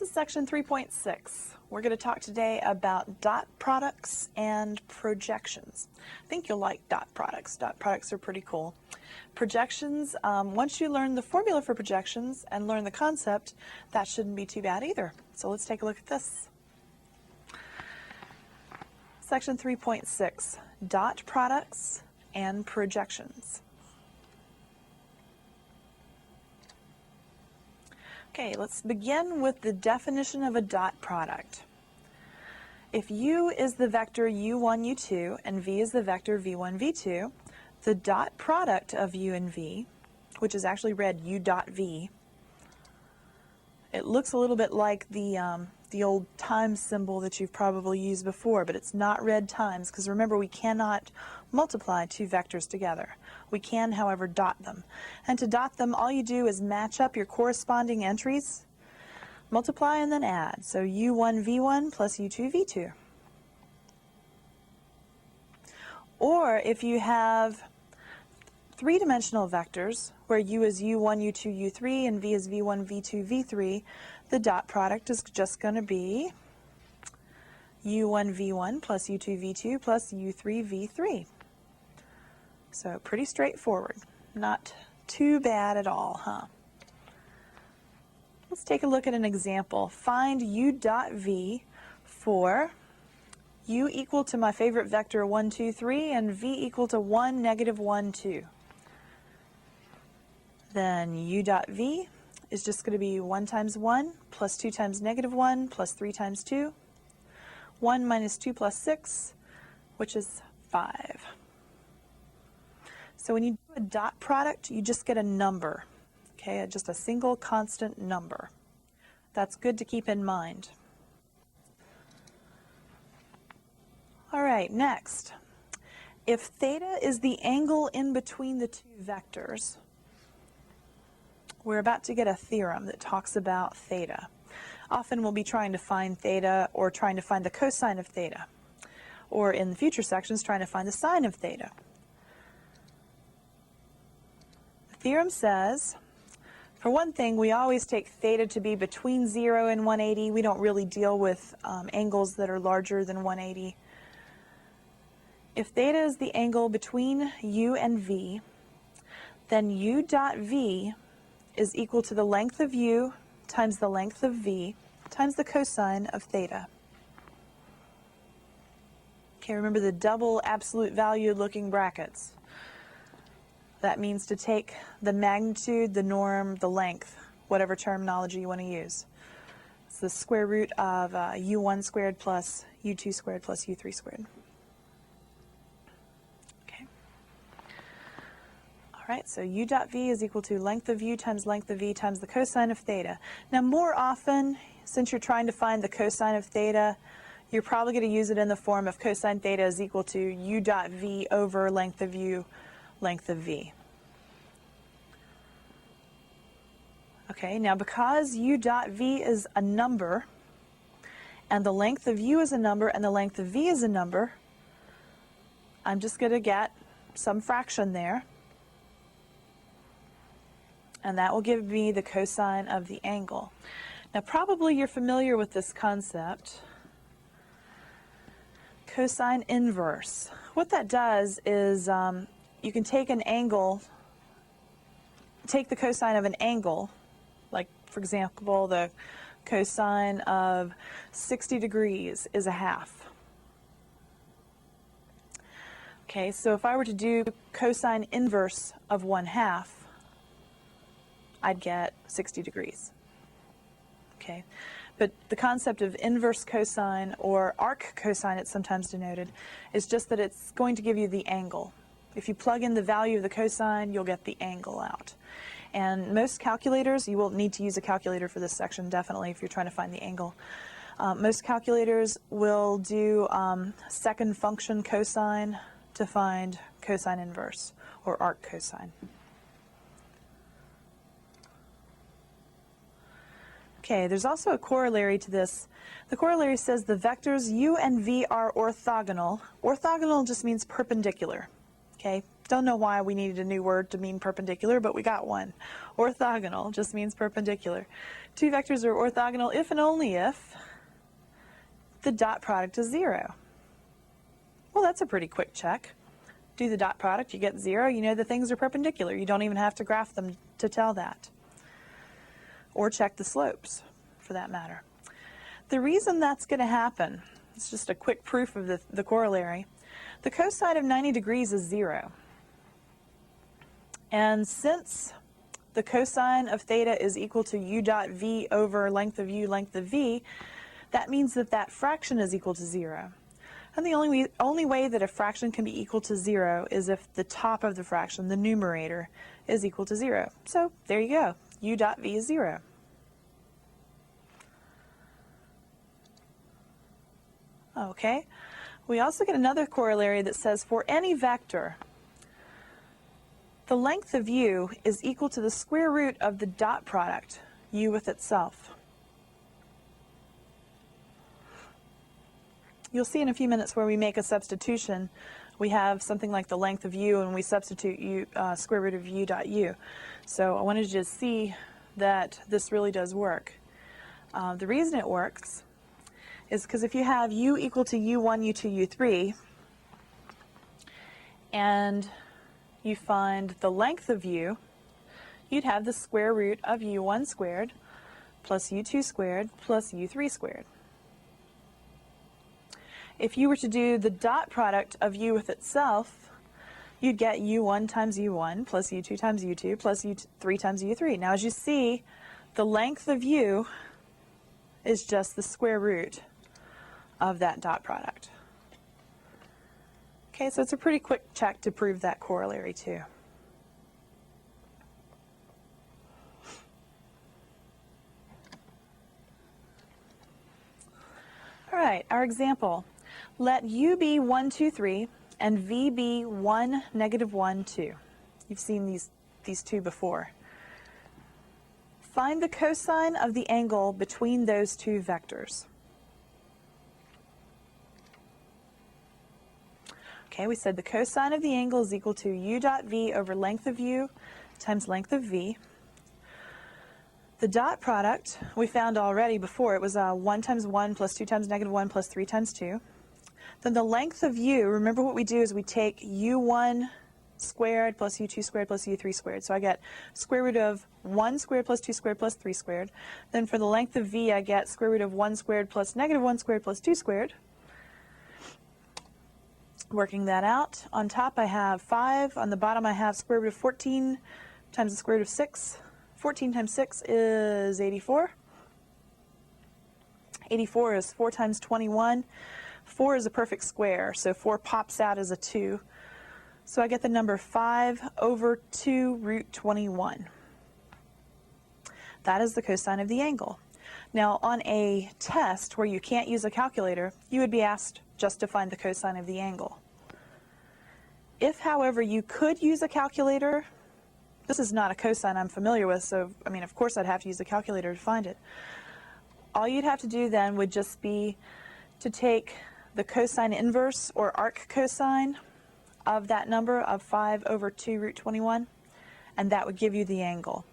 This is section 3.6. We're going to talk today about dot products and projections. I think you'll like dot products. Dot products are pretty cool. Projections, once you learn the formula for projections and learn the concept, that shouldn't be too bad either. So let's take a look at this. Section 3.6, dot products and projections. Okay, let's begin with the definition of a dot product. If u is the vector u1, u2, and v is the vector v1, v2, the dot product of u and v, which is actually read u dot v, it looks a little bit like the old times symbol that you've probably used before, but it's not read times, because remember, we cannot multiply two vectors together. We can, however, dot them. And to dot them, all you do is match up your corresponding entries, multiply, and then add. So u1, v1 plus u2, v2. Or if you have three-dimensional vectors, where u is u1, u2, u3, and v is v1, v2, v3, the dot product is just going to be u1, v1 plus u2, v2 plus u3, v3. So pretty straightforward. Not too bad at all, huh? Let's take a look at an example. Find u dot v for u equal to my favorite vector 1, 2, 3, and v equal to 1, negative 1, 2. Then u dot v is just going to be 1 times 1 plus 2 times negative 1 plus 3 times 2. 1 minus 2 plus 6, which is 5. So when you do a dot product, you just get a number, okay, just a single constant number. That's good to keep in mind. All right, next. If theta is the angle in between the two vectors, we're about to get a theorem that talks about theta. Often we'll be trying to find theta or trying to find the cosine of theta, or in the future sections trying to find the sine of theta. The theorem says, for one thing, we always take theta to be between 0 and 180. We don't really deal with angles that are larger than 180. If theta is the angle between u and v, then u dot v is equal to the length of u times the length of v times the cosine of theta. Okay, remember the double absolute value looking brackets. That means to take the magnitude, the norm, the length, whatever terminology you want to use. It's the square root of u1 squared plus u2 squared plus u3 squared. Okay. All right, so u dot v is equal to length of u times length of v times the cosine of theta. Now, more often, since you're trying to find the cosine of theta, you're probably going to use it in the form of cosine theta is equal to u dot v over length of u, length of v. Okay, now because u dot v is a number, and the length of u is a number, and the length of v is a number, I'm just going to get some fraction there, and that will give me the cosine of the angle. Now, probably you're familiar with this concept, cosine inverse. What that does is you can take an angle, take the cosine of an angle, like, for example, the cosine of 60 degrees is a half. Okay, so if I were to do cosine inverse of 1/2, I'd get 60 degrees. Okay, but the concept of inverse cosine, or arc cosine it's sometimes denoted, is just that it's going to give you the angle. If you plug in the value of the cosine, you'll get the angle out. And most calculators, you will need to use a calculator for this section, definitely, if you're trying to find the angle. Most calculators will do second function cosine to find cosine inverse, or arc cosine. Okay, there's also a corollary to this. The corollary says the vectors u and v are orthogonal. Orthogonal just means perpendicular. Okay, Don't know why we needed a new word to mean perpendicular, but we got one. Orthogonal just means perpendicular. Two vectors are orthogonal if and only if the dot product is 0. Well, that's a pretty quick check. Do the dot product, you get 0, you know the things are perpendicular. You don't even have to graph them to tell that. Or check the slopes, for that matter. The reason that's going to happen, it's just a quick proof of the corollary. The cosine of 90 degrees is 0. And since the cosine of theta is equal to u dot v over length of u, length of v, that means that that fraction is equal to 0. And the only way that a fraction can be equal to 0 is if the top of the fraction, the numerator, is equal to 0. So there you go. U dot v is 0. Okay. We also get another corollary that says for any vector, the length of u is equal to the square root of the dot product, u with itself. You'll see in a few minutes where we make a substitution, we have something like the length of u and we substitute u, square root of u dot u. So I wanted you to see that this really does work. The reason it works is because if you have u equal to u1, u2, u3, and you find the length of u, you'd have the square root of u1 squared plus u2 squared plus u3 squared. If you were to do the dot product of u with itself, you'd get u1 times u1 plus u2 times u2 plus u3 times u3. Now as you see, the length of u is just the square root of that dot product. Okay, so it's a pretty quick check to prove that corollary too. All right, our example. Let u be 1, 2, 3, and v be 1, negative 1, 2. You've seen these two before. Find the cosine of the angle between those two vectors. Okay, we said the cosine of the angle is equal to u dot v over length of u times length of v. The dot product we found already before. It was 1 times 1 plus 2 times negative 1 plus 3 times 2. Then the length of u, remember what we do is we take u1 squared plus u2 squared plus u3 squared. So I get square root of 1 squared plus 2 squared plus 3 squared. Then for the length of v, I get square root of 1 squared plus negative 1 squared plus 2 squared. Working that out, on top I have 5, on the bottom I have square root of 14 times the square root of 6. 14 times 6 is 84. 84 is 4 times 21. 4 is a perfect square, so 4 pops out as a 2. So I get the number 5 over 2 root 21. That is the cosine of the angle. Now on a test where you can't use a calculator, you would be asked just to find the cosine of the angle. If, however, you could use a calculator, this is not a cosine I'm familiar with, so I mean, of course I'd have to use a calculator to find it. All you'd have to do then would just be to take the cosine inverse or arc cosine of that number of 5 over 2 root 21, and that would give you the angle.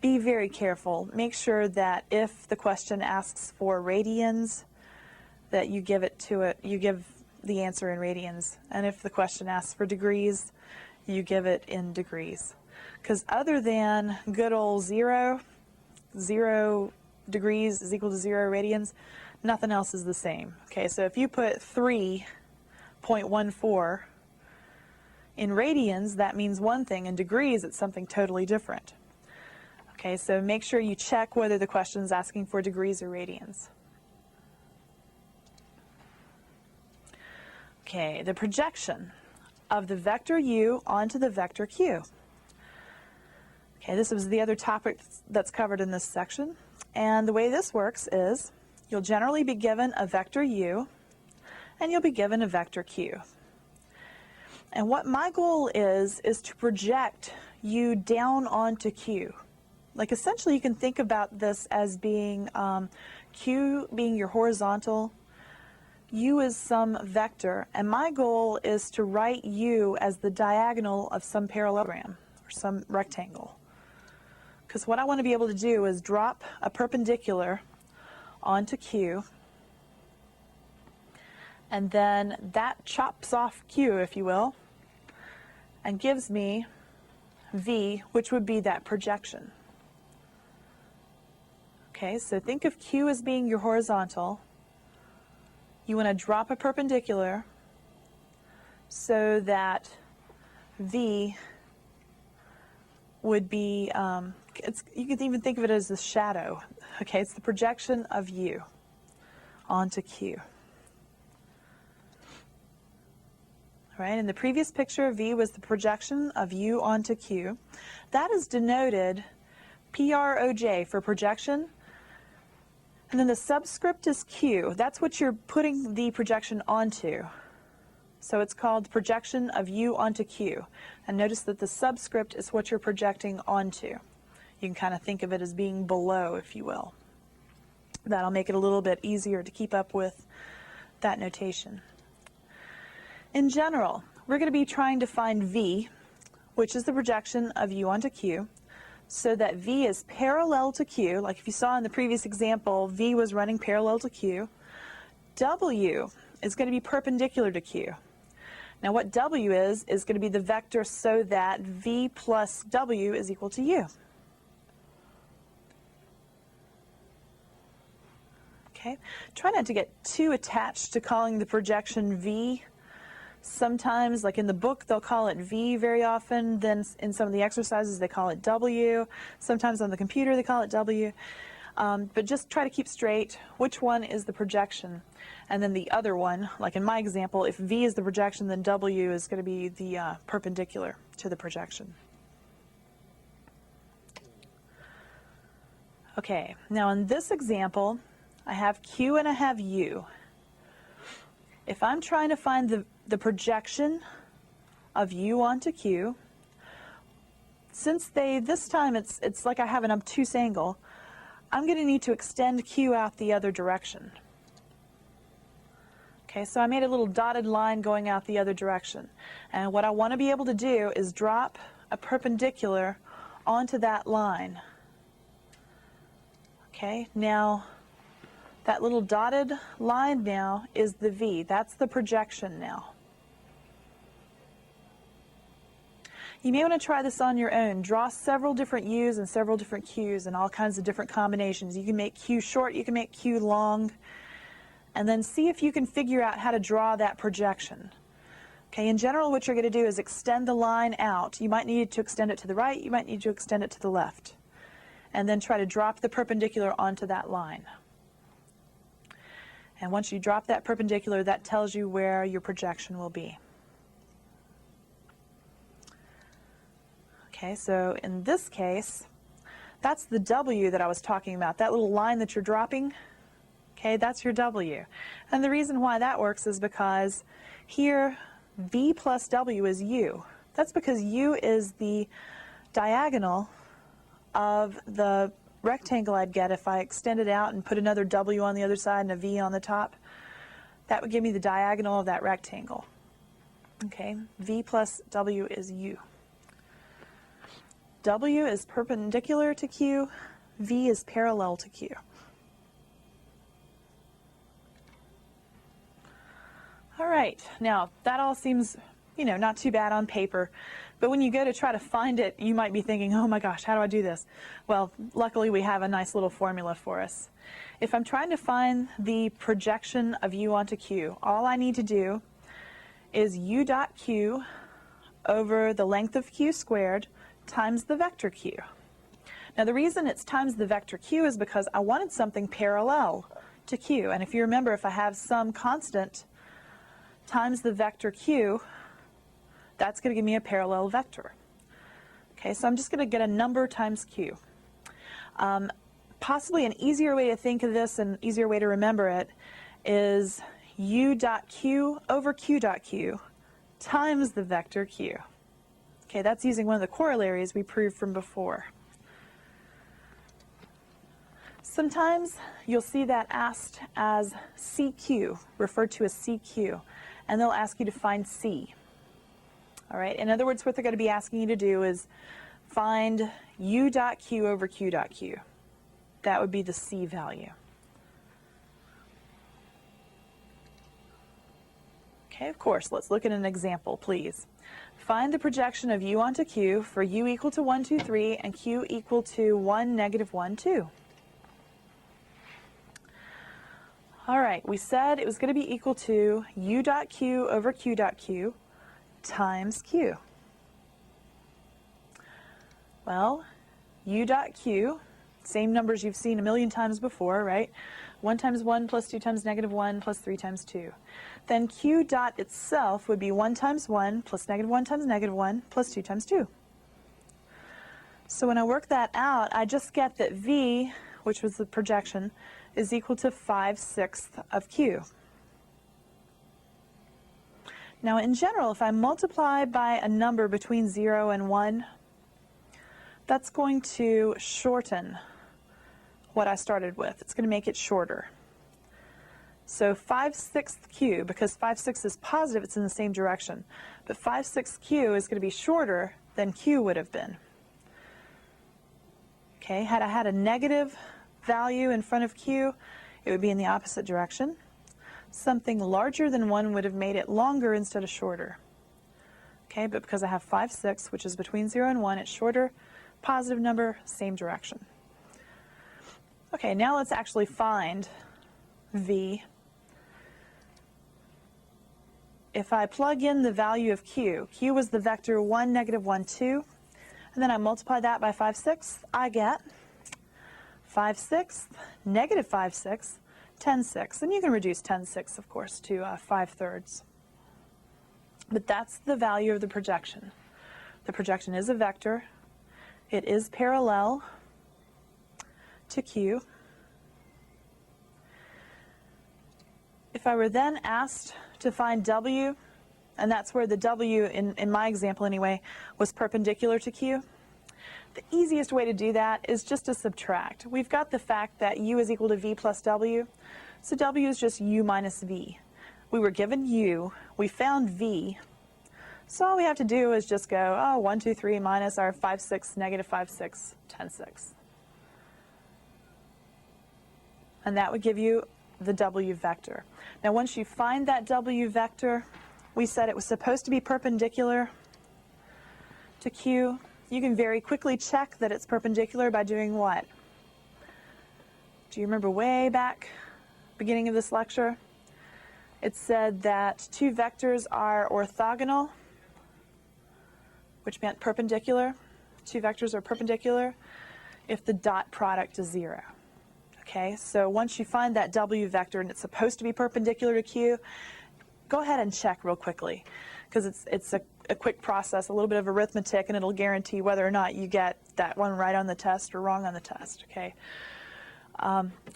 Be very careful. Make sure that if the question asks for radians, that you give the answer in radians. And if the question asks for degrees, you give it in degrees. Because other than good old 0 degrees is equal to 0 radians, nothing else is the same. Okay, so if you put 3.14 in radians, that means one thing. In degrees, it's something totally different. Okay, so make sure you check whether the question is asking for degrees or radians. Okay, the projection of the vector u onto the vector q. Okay, this was the other topic that's covered in this section. And the way this works is you'll generally be given a vector u and you'll be given a vector q. And what my goal is to project u down onto q. Like essentially you can think about this as being q being your horizontal, U is some vector, and my goal is to write U as the diagonal of some parallelogram or some rectangle. Because what I want to be able to do is drop a perpendicular onto Q, and then that chops off Q, if you will, and gives me V, which would be that projection. Okay, so think of Q as being your horizontal. You want to drop a perpendicular so that V would be, you can even think of it as the shadow. Okay, it's the projection of U onto Q. All right, in the previous picture, V was the projection of U onto Q. That is denoted PROJ for projection. And then the subscript is Q. That's what you're putting the projection onto. So it's called projection of U onto Q. And notice that the subscript is what you're projecting onto. You can kind of think of it as being below, if you will. That'll make it a little bit easier to keep up with that notation. In general, we're going to be trying to find V, which is the projection of U onto Q, so that V is parallel to Q. Like if you saw in the previous example, V was running parallel to Q. W is going to be perpendicular to Q. Now what W is going to be the vector so that V plus W is equal to U. Okay, try not to get too attached to calling the projection V. Sometimes, like in the book, they'll call it V very often. Then in some of the exercises, they call it W. Sometimes on the computer, they call it W. But just try to keep straight which one is the projection. And then the other one, like in my example, if V is the projection, then W is going to be the perpendicular to the projection. Okay, now in this example, I have Q and I have U. If I'm trying to find the projection of U onto Q, since this time it's like I have an obtuse angle, I'm going to need to extend Q out the other direction. Okay, so I made a little dotted line going out the other direction. And what I want to be able to do is drop a perpendicular onto that line. Okay, now that little dotted line now is the V. That's the projection now. You may want to try this on your own. Draw several different U's and several different Q's and all kinds of different combinations. You can make Q short, you can make Q long, and then see if you can figure out how to draw that projection. Okay, in general, what you're going to do is extend the line out. You might need to extend it to the right, you might need to extend it to the left, and then try to drop the perpendicular onto that line. And once you drop that perpendicular, that tells you where your projection will be. Okay, so in this case, that's the W that I was talking about, that little line that you're dropping. Okay, that's your W. And the reason why that works is because here V plus W is U. That's because U is the diagonal of the rectangle I'd get if I extended out and put another W on the other side and a V on the top. That would give me the diagonal of that rectangle. Okay, V plus W is U. W is perpendicular to Q, V is parallel to Q. All right, now that all seems, not too bad on paper. But when you go to try to find it, you might be thinking, oh my gosh, how do I do this? Well, luckily we have a nice little formula for us. If I'm trying to find the projection of U onto Q, all I need to do is U dot Q over the length of Q squared times the vector Q. Now the reason it's times the vector Q is because I wanted something parallel to Q. And if you remember, if I have some constant times the vector Q, that's going to give me a parallel vector. Okay, so I'm just going to get a number times Q. Possibly an easier way to think of this, and easier way to remember it, is U dot Q over Q dot Q times the vector Q. Okay, that's using one of the corollaries we proved from before. Sometimes you'll see that asked as CQ, referred to as CQ, and they'll ask you to find C. All right, in other words, what they're going to be asking you to do is find U dot Q over Q dot Q. That would be the C value. Okay, of course, let's look at an example, please. Find the projection of U onto Q for U equal to 1, 2, 3 and Q equal to 1, negative 1, 2. All right, we said it was going to be equal to U dot Q over Q dot Q times Q. Well, U dot Q, same numbers you've seen a million times before, right? 1 times 1 plus 2 times negative 1 plus 3 times 2. Then Q dot itself would be 1 times 1 plus negative 1 times negative 1 plus 2 times 2. So when I work that out, I just get that V, which was the projection, is equal to 5/6 of Q. Now in general, if I multiply by a number between 0 and 1, that's going to shorten what I started with. It's going to make it shorter. So 5/6 Q, because 5/6 is positive, it's in the same direction. But 5/6 Q is going to be shorter than Q would have been. Okay, had I had a negative value in front of Q, it would be in the opposite direction. Something larger than 1 would have made it longer instead of shorter. Okay, but because I have 5/6, which is between 0 and 1, it's shorter. Positive number, same direction. Okay, now let's actually find V. If I plug in the value of Q, Q was the vector 1, negative 1, 2, and then I multiply that by 5/6, I get 5/6, negative 5/6, 10/6. And you can reduce 10/6, of course, to 5/3. But that's the value of the projection. The projection is a vector. It is parallel to Q. If I were then asked to find W, and that's where the W, in my example anyway, was perpendicular to Q, the easiest way to do that is just to subtract. We've got the fact that U is equal to V plus W, so W is just U minus V. We were given U, we found V, so all we have to do is just go, 1, 2, 3 minus our 5/6, negative 5/6, 10/6. And that would give you the W vector. Now once you find that W vector, we said it was supposed to be perpendicular to Q. You can very quickly check that it's perpendicular by doing what? Do you remember way back, beginning of this lecture? It said that two vectors are orthogonal, which meant perpendicular. Two vectors are perpendicular if the dot product is 0. Okay, so once you find that W vector and it's supposed to be perpendicular to Q, go ahead and check real quickly, because it's a quick process, a little bit of arithmetic, and it'll guarantee whether or not you get that one right on the test or wrong on the test. Okay,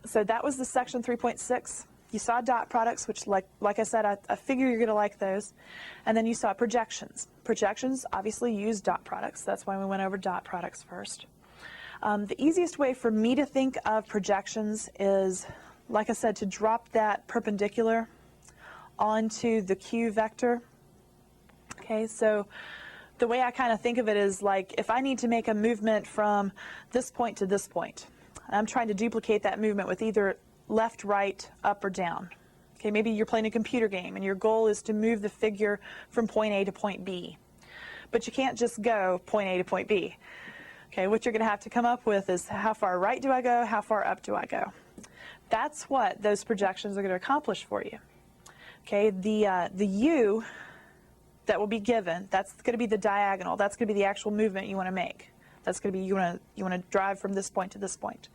so that was the section 3.6. You saw dot products, which like I said, I figure you're going to like those. And then you saw projections. Projections obviously use dot products. That's why we went over dot products first. The easiest way for me to think of projections is, like I said, to drop that perpendicular onto the Q vector. Okay, so the way I kind of think of it is like if I need to make a movement from this point to this point, I'm trying to duplicate that movement with either left, right, up, or down. Okay, maybe you're playing a computer game and your goal is to move the figure from point A to point B. But you can't just go point A to point B. Okay, what you're going to have to come up with is how far right do I go, how far up do I go. That's what those projections are going to accomplish for you. Okay, the U that will be given, that's going to be the diagonal. That's going to be the actual movement you want to make. That's going to be you want to drive from this point to this point.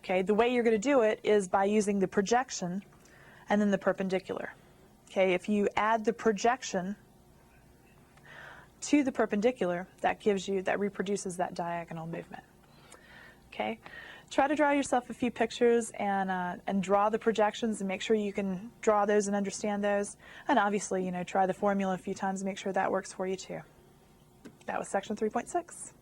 Okay, the way you're going to do it is by using the projection and then the perpendicular. Okay, if you add the projection to the perpendicular, that reproduces that diagonal movement. Okay, try to draw yourself a few pictures and draw the projections and make sure you can draw those and understand those. And obviously, try the formula a few times and make sure that works for you too. That was section 3.6.